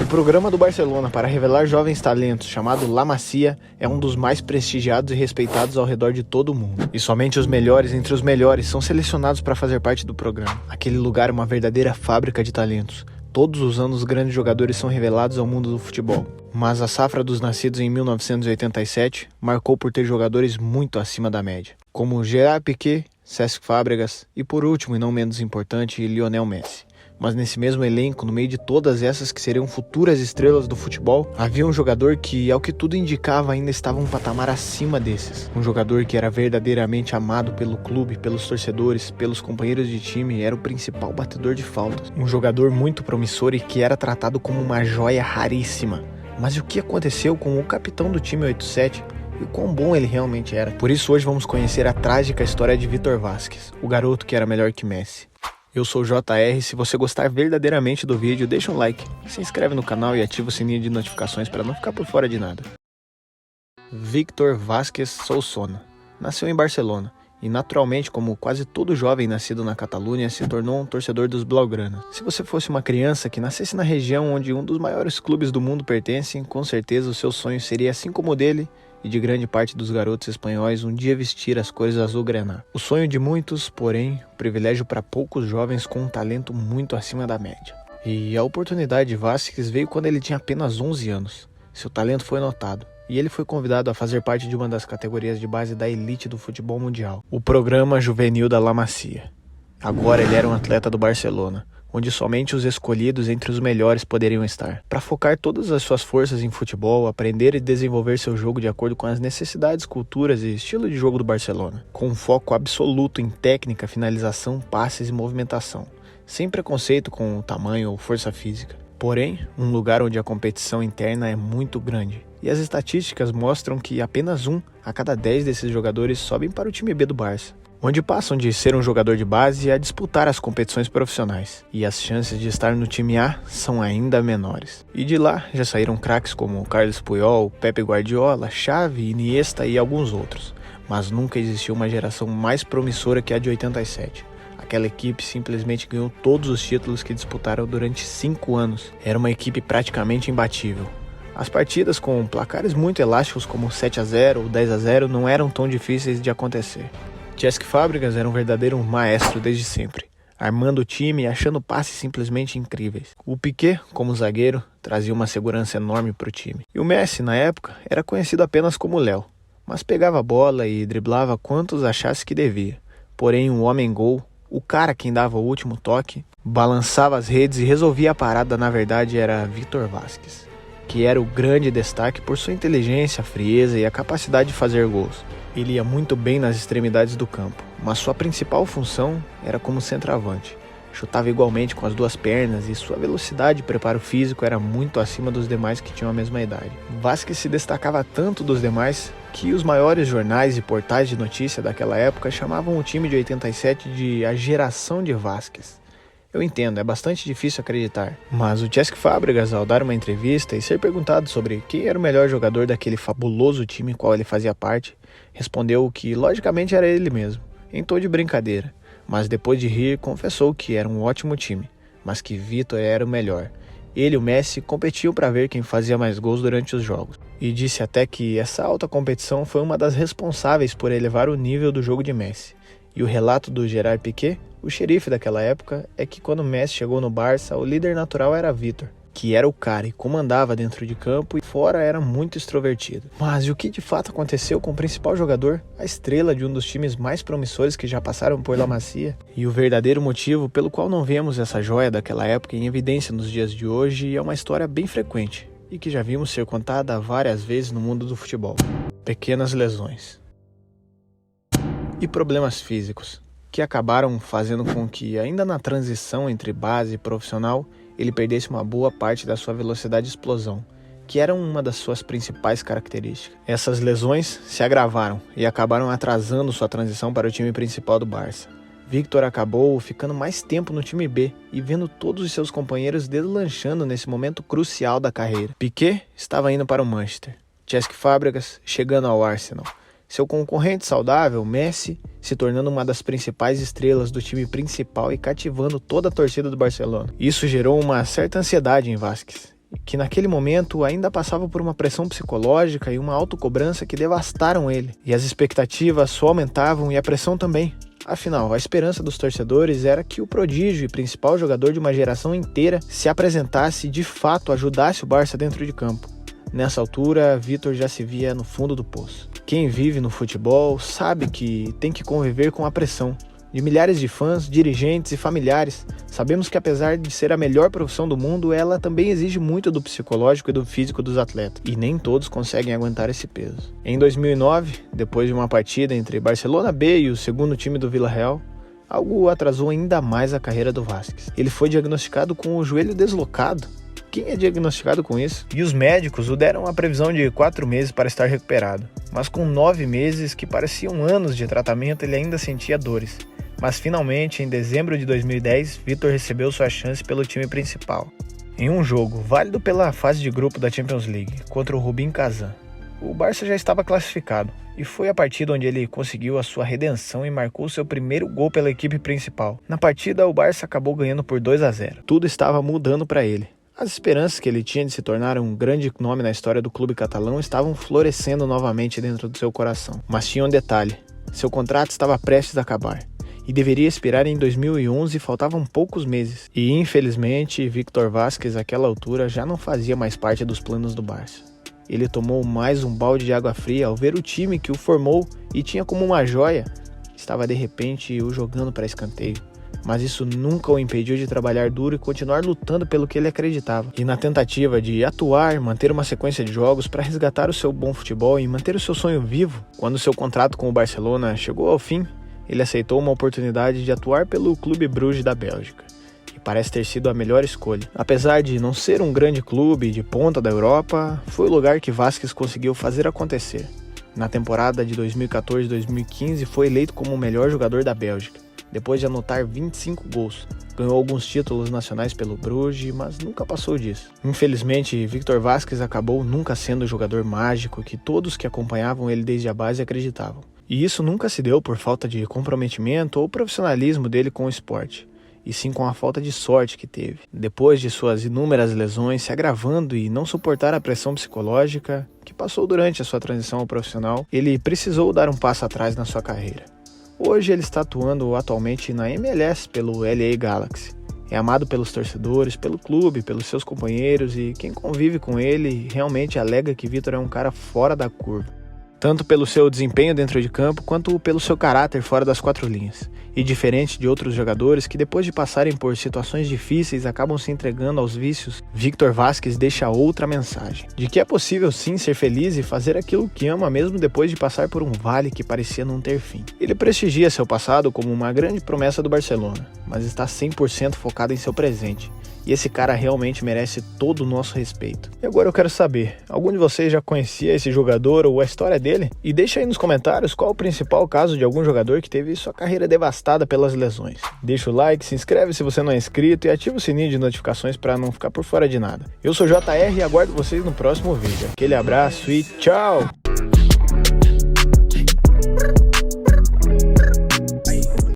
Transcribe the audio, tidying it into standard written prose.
programa do Barcelona para revelar jovens talentos, chamado La Masia, é um dos mais prestigiados e respeitados ao redor de todo o mundo. E somente os melhores entre os melhores são selecionados para fazer parte do programa. Aquele lugar é uma verdadeira fábrica de talentos. Todos os anos, grandes jogadores são revelados ao mundo do futebol. Mas a safra dos nascidos em 1987 marcou por ter jogadores muito acima da média, como Gerard Piqué, Cesc Fábregas e, por último e não menos importante, Lionel Messi. Mas nesse mesmo elenco, no meio de todas essas que seriam futuras estrelas do futebol, havia um jogador que, ao que tudo indicava, ainda estava um patamar acima desses. Um jogador que era verdadeiramente amado pelo clube, pelos torcedores, pelos companheiros de time, era o principal batedor de faltas. Um jogador muito promissor e que era tratado como uma joia raríssima. Mas e o que aconteceu com o capitão do time 87? E o quão bom ele realmente era? Por isso hoje vamos conhecer a trágica história de Vítor Vázquez, o garoto que era melhor que Messi. Eu sou o JR, se você gostar verdadeiramente do vídeo, deixa um like, se inscreve no canal e ativa o sininho de notificações para não ficar por fora de nada. Vítor Vázquez Solsona nasceu em Barcelona e naturalmente, como quase todo jovem nascido na Catalunha, se tornou um torcedor dos Blaugrana. Se você fosse uma criança que nascesse na região onde um dos maiores clubes do mundo pertence, com certeza o seu sonho seria, assim como o dele, e de grande parte dos garotos espanhóis, um dia vestir as cores azul-graná. O sonho de muitos, porém, privilégio para poucos jovens com um talento muito acima da média. E a oportunidade de Vázquez veio quando ele tinha apenas 11 anos. Seu talento foi notado, e ele foi convidado a fazer parte de uma das categorias de base da elite do futebol mundial, o programa juvenil da La Masia. Agora ele era um atleta do Barcelona, onde somente os escolhidos entre os melhores poderiam estar. Para focar todas as suas forças em futebol, aprender e desenvolver seu jogo de acordo com as necessidades, culturas e estilo de jogo do Barcelona, com um foco absoluto em técnica, finalização, passes e movimentação, sem preconceito com o tamanho ou força física. Porém, um lugar onde a competição interna é muito grande, e as estatísticas mostram que apenas 1 a cada 10 desses jogadores sobem para o time B do Barça, onde passam de ser um jogador de base a disputar as competições profissionais, e as chances de estar no time A são ainda menores. E de lá já saíram craques como Carlos Puyol, Pepe Guardiola, Xavi, Iniesta e alguns outros, mas nunca existiu uma geração mais promissora que a de 87. Aquela equipe simplesmente ganhou todos os títulos que disputaram durante 5 anos. Era uma equipe praticamente imbatível. As partidas com placares muito elásticos como 7-0 ou 10-0 não eram tão difíceis de acontecer. Cesc Fábregas era um verdadeiro maestro desde sempre, armando o time e achando passes simplesmente incríveis. O Piqué, como zagueiro, trazia uma segurança enorme para o time. E o Messi, na época, era conhecido apenas como Léo, mas pegava a bola e driblava quantos achasse que devia. Porém, um homem-gol, o cara quem dava o último toque, balançava as redes e resolvia a parada, na verdade era Vítor Vázquez, que era o grande destaque por sua inteligência, frieza e a capacidade de fazer gols. Ele ia muito bem nas extremidades do campo, mas sua principal função era como centroavante. Chutava igualmente com as duas pernas e sua velocidade e preparo físico era muito acima dos demais que tinham a mesma idade. Vázquez se destacava tanto dos demais que os maiores jornais e portais de notícia daquela época chamavam o time de 87 de a geração de Vázquez. Eu entendo, é bastante difícil acreditar, mas o Cesc Fábregas, ao dar uma entrevista e ser perguntado sobre quem era o melhor jogador daquele fabuloso time qual ele fazia parte, respondeu que logicamente era ele mesmo, em tom de brincadeira, mas depois de rir confessou que era um ótimo time, mas que Vítor era o melhor. Ele e o Messi competiam para ver quem fazia mais gols durante os jogos, e disse até que essa alta competição foi uma das responsáveis por elevar o nível do jogo de Messi. E o relato do Gerard Piqué, o xerife daquela época, é que quando Messi chegou no Barça, o líder natural era Vítor, que era o cara e comandava dentro de campo e fora era muito extrovertido. Mas e o que de fato aconteceu com o principal jogador, a estrela de um dos times mais promissores que já passaram por La Masia? E o verdadeiro motivo pelo qual não vemos essa joia daquela época em evidência nos dias de hoje é uma história bem frequente e que já vimos ser contada várias vezes no mundo do futebol. Pequenas lesões e problemas físicos, que acabaram fazendo com que, ainda na transição entre base e profissional, ele perdesse uma boa parte da sua velocidade de explosão, que era uma das suas principais características. Essas lesões se agravaram e acabaram atrasando sua transição para o time principal do Barça. Vítor acabou ficando mais tempo no time B e vendo todos os seus companheiros deslanchando nesse momento crucial da carreira. Piqué estava indo para o Manchester, Cesc Fábregas chegando ao Arsenal. Seu concorrente saudável, Messi, se tornando uma das principais estrelas do time principal e cativando toda a torcida do Barcelona. Isso gerou uma certa ansiedade em Vázquez, que naquele momento ainda passava por uma pressão psicológica e uma autocobrança que devastaram ele. E as expectativas só aumentavam e a pressão também. Afinal, a esperança dos torcedores era que o prodígio e principal jogador de uma geração inteira se apresentasse e de fato ajudasse o Barça dentro de campo. Nessa altura, Vítor já se via no fundo do poço. Quem vive no futebol sabe que tem que conviver com a pressão de milhares de fãs, dirigentes e familiares. Sabemos que apesar de ser a melhor profissão do mundo, ela também exige muito do psicológico e do físico dos atletas, e nem todos conseguem aguentar esse peso. Em 2009, depois de uma partida entre Barcelona B e o segundo time do Villarreal, algo atrasou ainda mais a carreira do Vázquez. Ele foi diagnosticado com o joelho deslocado. Quem é diagnosticado com isso? E os médicos o deram a previsão de 4 meses para estar recuperado. Mas com 9 meses, que pareciam anos de tratamento, ele ainda sentia dores. Mas finalmente, em dezembro de 2010, Vítor recebeu sua chance pelo time principal. Em um jogo, válido pela fase de grupo da Champions League, contra o Rubin Kazan, o Barça já estava classificado, e foi a partida onde ele conseguiu a sua redenção e marcou seu primeiro gol pela equipe principal. Na partida, o Barça acabou ganhando por 2-0. Tudo estava mudando para ele. As esperanças que ele tinha de se tornar um grande nome na história do clube catalão estavam florescendo novamente dentro do seu coração. Mas tinha um detalhe: seu contrato estava prestes a acabar e deveria expirar em 2011 e faltavam poucos meses. E infelizmente, Vítor Vázquez, àquela altura, já não fazia mais parte dos planos do Barça. Ele tomou mais um balde de água fria ao ver o time que o formou e tinha como uma joia, estava de repente o jogando para escanteio. Mas isso nunca o impediu de trabalhar duro e continuar lutando pelo que ele acreditava. E na tentativa de atuar, manter uma sequência de jogos para resgatar o seu bom futebol e manter o seu sonho vivo, quando seu contrato com o Barcelona chegou ao fim, ele aceitou uma oportunidade de atuar pelo Clube Bruges da Bélgica. E parece ter sido a melhor escolha. Apesar de não ser um grande clube de ponta da Europa, foi o lugar que Vázquez conseguiu fazer acontecer. Na temporada de 2014-2015 foi eleito como o melhor jogador da Bélgica, depois de anotar 25 gols. Ganhou alguns títulos nacionais pelo Bruges, mas nunca passou disso. Infelizmente, Vítor Vázquez acabou nunca sendo o jogador mágico que todos que acompanhavam ele desde a base acreditavam. E isso nunca se deu por falta de comprometimento ou profissionalismo dele com o esporte, e sim com a falta de sorte que teve. Depois de suas inúmeras lesões se agravando e não suportar a pressão psicológica que passou durante a sua transição ao profissional, ele precisou dar um passo atrás na sua carreira. Hoje ele está atuando atualmente na MLS pelo LA Galaxy. É amado pelos torcedores, pelo clube, pelos seus companheiros, e quem convive com ele realmente alega que Vítor é um cara fora da curva, tanto pelo seu desempenho dentro de campo, quanto pelo seu caráter fora das 4 linhas. E diferente de outros jogadores que depois de passarem por situações difíceis acabam se entregando aos vícios, Vítor Vázquez deixa outra mensagem, de que é possível sim ser feliz e fazer aquilo que ama mesmo depois de passar por um vale que parecia não ter fim. Ele prestigia seu passado como uma grande promessa do Barcelona, mas está 100% focado em seu presente. E esse cara realmente merece todo o nosso respeito. E agora eu quero saber, algum de vocês já conhecia esse jogador ou a história dele? E deixa aí nos comentários qual o principal caso de algum jogador que teve sua carreira devastada pelas lesões. Deixa o like, se inscreve se você não é inscrito e ativa o sininho de notificações para não ficar por fora de nada. Eu sou JR e aguardo vocês no próximo vídeo. Aquele abraço e tchau!